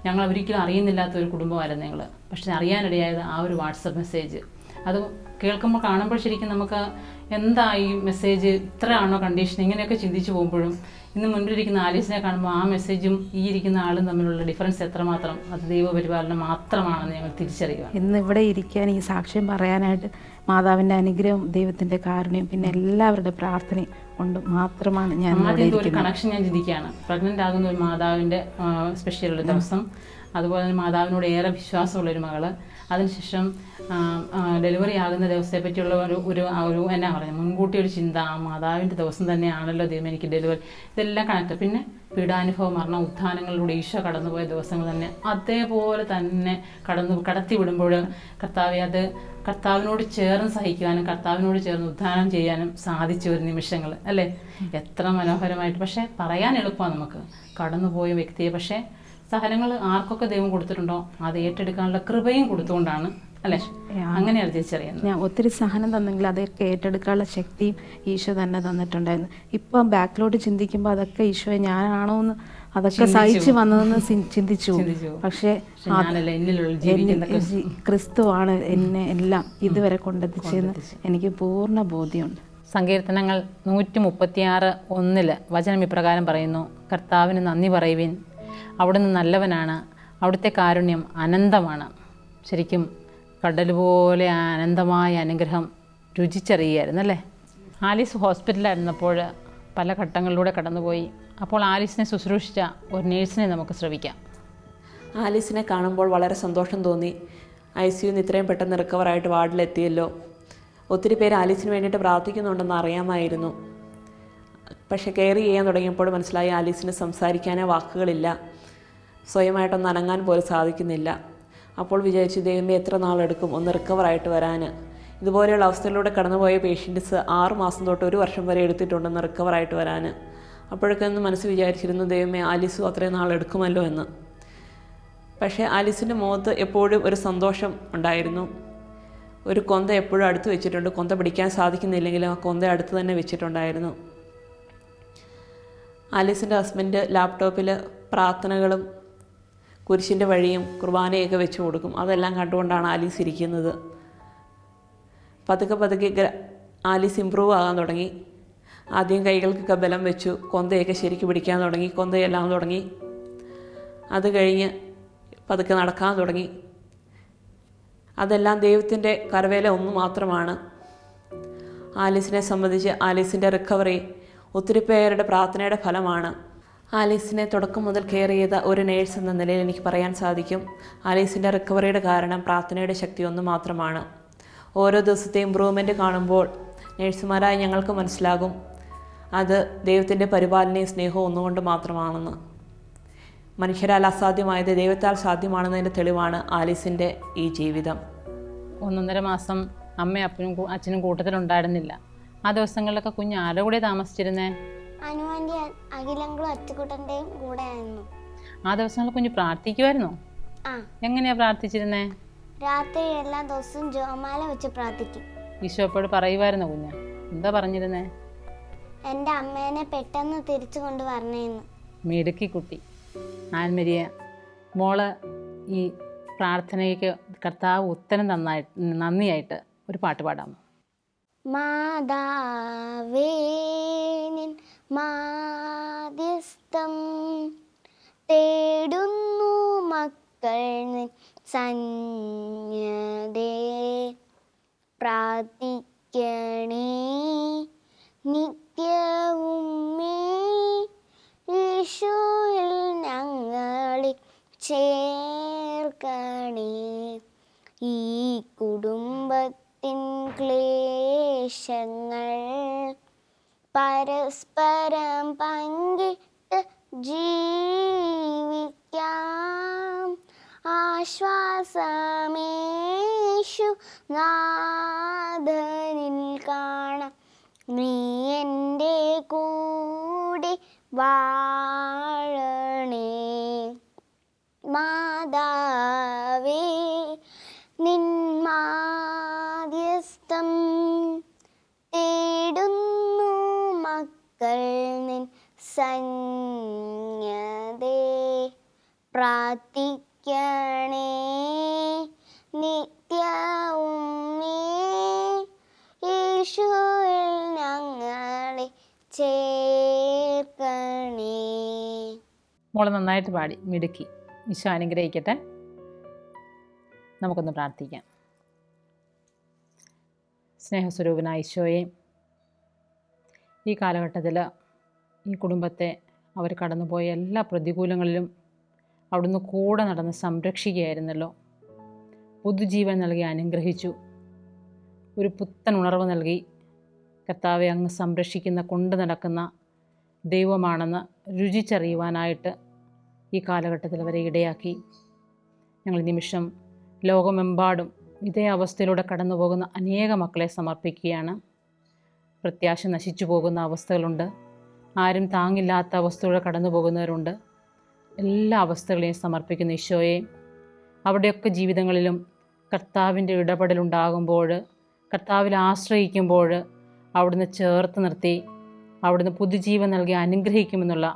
ഞങ്ങൾ ഒരിക്കലും അറിയുന്നില്ലാത്ത ഒരു കുടുംബമായിരുന്നു നിങ്ങൾ. പക്ഷെ അറിയാനിടയായത് ആ ഒരു വാട്സപ്പ് മെസ്സേജ്. അത് കേൾക്കുമ്പോൾ കാണുമ്പോൾ ശരിക്കും നമുക്ക് എന്താ ഈ മെസ്സേജ് ഇത്രയാണോ കണ്ടീഷൻ, ഇങ്ങനെയൊക്കെ ചിന്തിച്ചു പോകുമ്പോഴും ഇന്ന് മുൻപിലിരിക്കുന്ന ആലീസിനെ കാണുമ്പോൾ ആ മെസ്സേജും ഈ ഇരിക്കുന്ന ആളും തമ്മിലുള്ള ഡിഫറൻസ് എത്രമാത്രം, അത് ദൈവപരിപാലനം മാത്രമാണെന്ന് ഞങ്ങൾ തിരിച്ചറിയുക. ഇന്ന് ഇവിടെ ഇരിക്കാൻ, ഈ സാക്ഷ്യം പറയാനായിട്ട് മാതാവിൻ്റെ അനുഗ്രഹം, ദൈവത്തിൻ്റെ കാരുണ്യം, പിന്നെ എല്ലാവരുടെ പ്രാർത്ഥനയും കൊണ്ട് മാത്രമാണ് ഞാൻ ആദ്യത്തെ ഒരു കണക്ഷൻ ഞാൻ ചിന്തിക്കുകയാണ്. പ്രഗ്നൻ്റ് ആകുന്ന ഒരു മാതാവിൻ്റെ സ്പെഷ്യൽ ഒരു ദിവസം, അതുപോലെ തന്നെ മാതാവിനോട് ഏറെ വിശ്വാസമുള്ളൊരു മകള്, അതിനുശേഷം ഡെലിവറി ആകുന്ന ദിവസത്തെ പറ്റിയുള്ള ഒരു എന്നാ പറയുക, മുൻകൂട്ടി ഒരു ചിന്ത, ആ മാതാവിൻ്റെ ദിവസം തന്നെയാണല്ലോ ദൈവം എനിക്ക് ഡെലിവറി, ഇതെല്ലാം കണക്ട്. പിന്നെ പീഡാനുഭവം, മരണ ഉത്ഥാനങ്ങളിലൂടെ ഈശോ കടന്നുപോയ ദിവസങ്ങൾ തന്നെ അതേപോലെ തന്നെ കടത്തി വിടുമ്പോൾ കർത്താവെ അത് കർത്താവിനോട് ചേർന്ന് സഹിക്കാനും കർത്താവിനോട് ചേർന്ന് ഉദ്ധാനം ചെയ്യാനും സാധിച്ച ഒരു നിമിഷങ്ങൾ അല്ലേ, എത്ര മനോഹരമായിട്ട്. പക്ഷേ പറയാൻ എളുപ്പമാണ് നമുക്ക് കടന്നുപോയ വ്യക്തിയെ, പക്ഷേ സഹനങ്ങൾ ആർക്കൊക്കെ ദൈവം കൊടുത്തിട്ടുണ്ടോ അത് ഏറ്റെടുക്കാനുള്ള കൃപയും കൊടുത്തുകൊണ്ടാണ് അല്ലേ, അങ്ങനെയാണ് തിരിച്ചറിയുന്നത്. ഞാൻ ഒത്തിരി സഹനം തന്നെങ്കിൽ അതൊക്കെ ഏറ്റെടുക്കാനുള്ള ശക്തിയും ഈശോ തന്നെ തന്നിട്ടുണ്ടായിരുന്നു. ഇപ്പം ബാക്കിലോട്ട് ചിന്തിക്കുമ്പോൾ അതൊക്കെ ഈശോയെ ഞാനാണോ എന്ന് അതൊക്കെ സഹിച്ചു വന്നതെന്ന് ചിന്തിച്ചു. പക്ഷേ ക്രിസ്തുവാണ് എന്നെ എല്ലാം ഇതുവരെ കൊണ്ടെത്തിച്ചെന്ന് എനിക്ക് പൂർണ്ണ ബോധ്യമുണ്ട്. സങ്കീർത്തനങ്ങൾ 136:1 വചനം ഇപ്രകാരം പറയുന്നു: കർത്താവിന് നന്ദി പറയുവിൻ, അവിടുന്ന് നല്ലവനാണ്, അവിടുത്തെ കാരുണ്യം അനന്തമാണ്. ശരിക്കും കടൽ പോലെ അനന്തമായ അനുഗ്രഹം രുചിച്ചറിയായിരുന്നു അല്ലേ. ആലീസ് ഹോസ്പിറ്റലിലായിരുന്നപ്പോൾ പല ഘട്ടങ്ങളിലൂടെ കടന്നുപോയി. അപ്പോൾ ആലീസിനെ ശുശ്രൂഷിച്ച ഒരു നേഴ്സിനെ നമുക്ക് ശ്രവിക്കാം. ആലീസിനെ കാണുമ്പോൾ വളരെ സന്തോഷം തോന്നി. ICU ഇത്രയും പെട്ടെന്ന് റിക്കവറായിട്ട് വാർഡിലെത്തിയല്ലോ. ഒത്തിരി പേര് ആലീസിന് വേണ്ടിയിട്ട് പ്രാർത്ഥിക്കുന്നുണ്ടെന്ന് അറിയാമായിരുന്നു. പക്ഷേ കെയർ ചെയ്യാൻ തുടങ്ങിയപ്പോൾ മനസ്സിലായി ആലീസിന് സംസാരിക്കാനേ വാക്കുകളില്ല, സ്വയമായിട്ടൊന്ന് അനങ്ങാൻ പോലും സാധിക്കുന്നില്ല. അപ്പോൾ വിചാരിച്ചു, ദൈവമേ എത്ര നാളെടുക്കും ഒന്ന് റിക്കവറായിട്ട് വരാൻ. ഇതുപോലെയുള്ള അവസ്ഥയിലൂടെ കടന്നുപോയ പേഷ്യൻറ്റ്സ് 6 മാസം തൊട്ട് 1 വർഷം വരെ എടുത്തിട്ടുണ്ടെന്ന് റിക്കവറായിട്ട് വരാൻ. അപ്പോഴൊക്കെ ഒന്ന് മനസ്സ് വിചാരിച്ചിരുന്നു, ദൈവമേ ആലീസും അത്രയും നാളെടുക്കുമല്ലോ എന്ന്. പക്ഷേ ആലീസിൻ്റെ മുഖത്ത് എപ്പോഴും ഒരു സന്തോഷം ഉണ്ടായിരുന്നു. ഒരു കൊന്ത എപ്പോഴും അടുത്ത് വെച്ചിട്ടുണ്ട്. കൊന്ത പിടിക്കാൻ സാധിക്കുന്നില്ലെങ്കിലും ആ കൊന്ത അടുത്ത് തന്നെ വെച്ചിട്ടുണ്ടായിരുന്നു. ആലീസിൻ്റെ ഹസ്ബൻഡ് ലാപ്ടോപ്പിൽ പ്രാർത്ഥനകളും കുരിശിൻ്റെ വഴിയും കുർബാനയൊക്കെ വെച്ച് കൊടുക്കും. അതെല്ലാം കണ്ടുകൊണ്ടാണ് ആലീസ് ഇരിക്കുന്നത്. പതുക്കെ ആലീസ് ഇമ്പ്രൂവ് ആകാൻ തുടങ്ങി. ആദ്യം കൈകൾക്കൊക്കെ ബലം വെച്ചു, കൊന്തയൊക്കെ ശരിക്ക് പിടിക്കാൻ തുടങ്ങി, കൊന്തയെല്ലാം തുടങ്ങി. അത് കഴിഞ്ഞ് പതുക്കെ നടക്കാൻ തുടങ്ങി. അതെല്ലാം ദൈവത്തിൻ്റെ കരവേല ഒന്ന് മാത്രമാണ്. ആലീസിനെ സംബന്ധിച്ച് ആലീസിൻ്റെ റിക്കവറി ഒത്തിരി പേരുടെ പ്രാർത്ഥനയുടെ ഫലമാണ്. ആലീസിനെ തുടക്കം മുതൽ കെയർ ചെയ്ത ഒരു നേഴ്സ് എന്ന നിലയിൽ എനിക്ക് പറയാൻ സാധിക്കും, ആലീസിൻ്റെ റിക്കവറിയുടെ കാരണം പ്രാർത്ഥനയുടെ ശക്തി ഒന്ന് മാത്രമാണ്. ഓരോ ദിവസത്തെയും ഇമ്പ്രൂവ്മെൻറ്റ് കാണുമ്പോൾ നേഴ്സുമാരായി ഞങ്ങൾക്ക് മനസ്സിലാകും അത് ദൈവത്തിൻ്റെ പരിപാലനയും സ്നേഹവും ഒന്നുകൊണ്ട് മാത്രമാണെന്ന്. മനുഷ്യരാൽ അസാധ്യമായത് ദൈവത്താൽ സാധ്യമാണെന്നതിൻ്റെ തെളിവാണ് ആലീസിൻ്റെ ഈ ജീവിതം. 1.5 മാസം അമ്മയും അച്ഛനും കൂട്ടത്തിലുണ്ടായിരുന്നില്ല. ആ ദിവസങ്ങളിലൊക്കെ കുഞ്ഞ് ആരുടെ കൂടെ താമസിച്ചിരുന്നേ? അനുവാൻ്റെ അഖിലങ്ങളും അച്ചുകുട്ടൻ്റെയും കൂടെ ആയിരുന്നു. ആ ദിവസങ്ങളിൽ കുഞ്ഞ് പ്രാർത്ഥിക്കുമായിരുന്നോ? എങ്ങനെയാ പ്രാർത്ഥിച്ചിരുന്നേ? രാത്രി എല്ലാ ദിവസവും ജോമാല വെച്ച് പ്രാർത്ഥിക്കും. ഈശോപ്പോട് പറയുമായിരുന്നോ കുഞ്ഞ്? എന്താ പറഞ്ഞിരുന്നേ? എൻ്റെ അമ്മേനെ പെട്ടെന്ന് തിരിച്ചു കൊണ്ടുവരണേന്ന്. മിടുക്കി കുട്ടി. ആൻമരിയ മോള് ഈ പ്രാർത്ഥനയ്ക്ക് കർത്താവ് ഉത്തരം നന്ദിയായിട്ട് ഒരു പാട്ട് പാടാമോ? മാതാവേ നിൻ മാധ്യസ്ഥം തേടുന്നു മക്കൾ നിൻ സന്നിധേ, പ്രാർത്ഥിക്കണേ നിത്യവും യേശുവിൽ ഞങ്ങളെ ചേർക്കണേ. ഈ കുടുംബത്തിൻ ക്ലേശങ്ങൾ പരസ്പരം പങ്കിട്ട് ജീവിക്കാം. ആശ്വാസമേശു നാഥനിൽ കാണാം. നീ എൻ്റെ കൂടെ വാഴണേ. മാതാവേ നിൻ മാധ്യസ്ഥം തേടുന്നു മക്കൾ നിൻ സന്നിധേ, പ്രാർത്ഥിക്കണേ നിത്യവും യേശുവിൽ ഞങ്ങളെ ചേർക്കണേ. മോള് നന്നായിട്ട് പാടി, മിടുക്കി. ഈശോ അനുഗ്രഹിക്കട്ടെ. നമുക്കൊന്ന് പ്രാർത്ഥിക്കാം. സ്നേഹസ്വരൂപനായ ഈശോയെ, ഈ കാലഘട്ടത്തിൽ ഈ കുടുംബത്തെ അവർ കടന്നുപോയ എല്ലാ പ്രതികൂലങ്ങളിലും അവിടുന്ന് കൂടെ നടന്ന് സംരക്ഷിക്കുകയായിരുന്നല്ലോ. പുതുജീവൻ നൽകി അനുഗ്രഹിച്ചു. ഒരു പുത്തൻ ഉണർവ് നൽകി. കർത്താവെ, അങ്ങ് സംരക്ഷിക്കുന്ന, കൊണ്ടു നടക്കുന്ന ദൈവമാണെന്ന് രുചിച്ചറിയുവാനായിട്ട് ഈ കാലഘട്ടത്തിൽ അവരെ ഇടയാക്കി. ഞങ്ങൾ നിമിഷം ലോകമെമ്പാടും ഇതേ അവസ്ഥയിലൂടെ കടന്നു പോകുന്ന അനേക മക്കളെ സമർപ്പിക്കുകയാണ്. പ്രത്യാശ നശിച്ചു പോകുന്ന അവസ്ഥകളുണ്ട്. ആരും താങ്ങില്ലാത്ത അവസ്ഥയിലൂടെ കടന്നു പോകുന്നവരുണ്ട്. എല്ലാ അവസ്ഥകളെയും സമർപ്പിക്കുന്ന ഈശോയെ, അവിടെയൊക്കെ ജീവിതങ്ങളിലും കർത്താവിൻ്റെ ഇടപെടലുണ്ടാകുമ്പോൾ, കർത്താവിൽ ആശ്രയിക്കുമ്പോൾ അവിടുന്ന് ചേർത്ത് നിർത്തി അവിടുന്ന് പുതുജീവൻ നൽകി അനുഗ്രഹിക്കുമെന്നുള്ള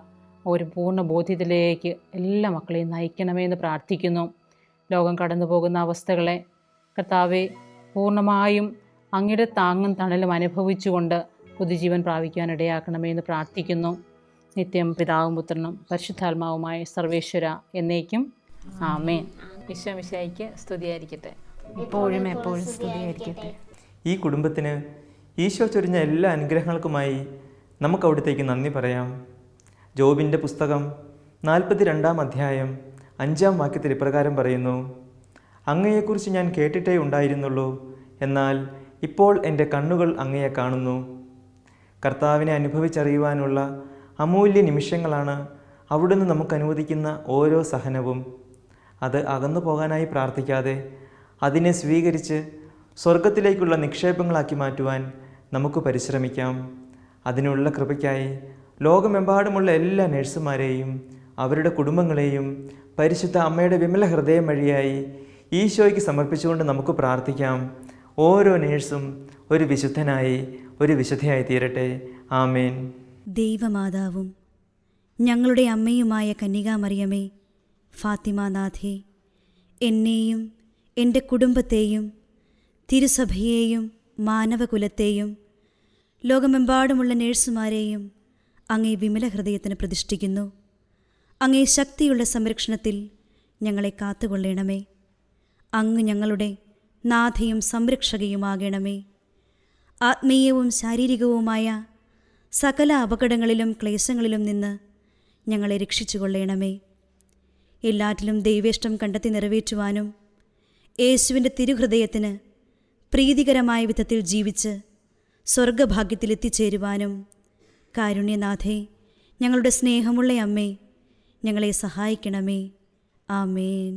ഒരു പൂർണ്ണ ബോധ്യത്തിലേക്ക് എല്ലാ മക്കളെയും നയിക്കണമേ എന്ന് പ്രാർത്ഥിക്കുന്നു. ലോകം കടന്നു പോകുന്ന അവസ്ഥകളെ കർത്താവെ പൂർണ്ണമായും അങ്ങയുടെ താങ്ങും തണലും അനുഭവിച്ചുകൊണ്ട് പുതുജീവൻ പ്രാപിക്കാൻ ഇടയാക്കണമേ എന്ന് പ്രാർത്ഥിക്കുന്നു. നിത്യം പിതാവും പുത്രനും പരിശുദ്ധാത്മാവുമായ സർവേശ്വര എന്നേക്കും ആമേൻ. ഈശോ മിശിഹായ്ക്ക് സ്തുതിയായിരിക്കട്ടെ. ഇപ്പോഴും എപ്പോഴും സ്തുതിയായിരിക്കട്ടെ. ഈ കുടുംബത്തിന് ഈശോ ചൊരിഞ്ഞ എല്ലാ അനുഗ്രഹങ്ങൾക്കുമായി നമുക്ക് അവിടത്തേക്ക് നന്ദി പറയാം. ജോബിൻ്റെ പുസ്തകം 42-ാം അധ്യായം 5-ാം വാക്യത്തിൽ ഇപ്രകാരം പറയുന്നു: അങ്ങയെക്കുറിച്ച് ഞാൻ കേട്ടിട്ടേ ഉണ്ടായിരുന്നുള്ളൂ, എന്നാൽ ഇപ്പോൾ എൻ്റെ കണ്ണുകൾ അങ്ങയെ കാണുന്നു. കർത്താവിനെ അനുഭവിച്ചറിയുവാനുള്ള അമൂല്യ നിമിഷങ്ങളാണ് അവിടുന്ന് നമുക്ക് അനുവദിക്കുന്ന ഓരോ സഹനവും. അത് അകന്നു പോകാനായി പ്രാർത്ഥിക്കാതെ അതിനെ സ്വീകരിച്ച് സ്വർഗത്തിലേക്കുള്ള നിക്ഷേപങ്ങളാക്കി മാറ്റുവാൻ നമുക്ക് പരിശ്രമിക്കാം. അതിനുള്ള കൃപയ്ക്കായി ലോകമെമ്പാടുമുള്ള എല്ലാ നഴ്സുമാരെയും അവരുടെ കുടുംബങ്ങളെയും പരിശുദ്ധ അമ്മയുടെ വിമല ഹൃദയം വഴിയായി ഈശോയ്ക്ക് സമർപ്പിച്ചുകൊണ്ട് നമുക്ക് പ്രാർത്ഥിക്കാം. ഓരോ നേഴ്സും ഒരു വിശുദ്ധനായി, ഒരു വിശുദ്ധയായി തീരട്ടെ. ആമേൻ. ദൈവമാതാവും ഞങ്ങളുടെ അമ്മയുമായ കന്യകാമറിയമേ, ഫാത്തിമാനാഥേ, എന്നെയും എൻ്റെ കുടുംബത്തെയും തിരുസഭയെയും മാനവകുലത്തെയും ലോകമെമ്പാടുമുള്ള നേഴ്സുമാരെയും അങ്ങേ വിമല ഹൃദയത്തിന് പ്രതിഷ്ഠിക്കുന്നു. അങ്ങേ ശക്തിയുള്ള സംരക്ഷണത്തിൽ ഞങ്ങളെ കാത്തുകൊള്ളണമേ. അങ്ങ് ഞങ്ങളുടെ നാഥയും സംരക്ഷകയുമാകണമേ. ആത്മീയവും ശാരീരികവുമായ സകല അപകടങ്ങളിലും ക്ലേശങ്ങളിലും നിന്ന് ഞങ്ങളെ രക്ഷിച്ചുകൊള്ളണമേ. എല്ലാറ്റിലും ദൈവേഷ്ടം കണ്ടെത്തി നിറവേറ്റുവാനും യേശുവിൻ്റെ തിരുഹൃദയത്തിന് പ്രീതികരമായ വിധത്തിൽ ജീവിച്ച് സ്വർഗഭാഗ്യത്തിലെത്തിച്ചേരുവാനും കാരുണ്യനാഥേ, ഞങ്ങളുടെ സ്നേഹമുള്ള അമ്മേ, ഞങ്ങളെ സഹായിക്കണമേ. ആമേൻ.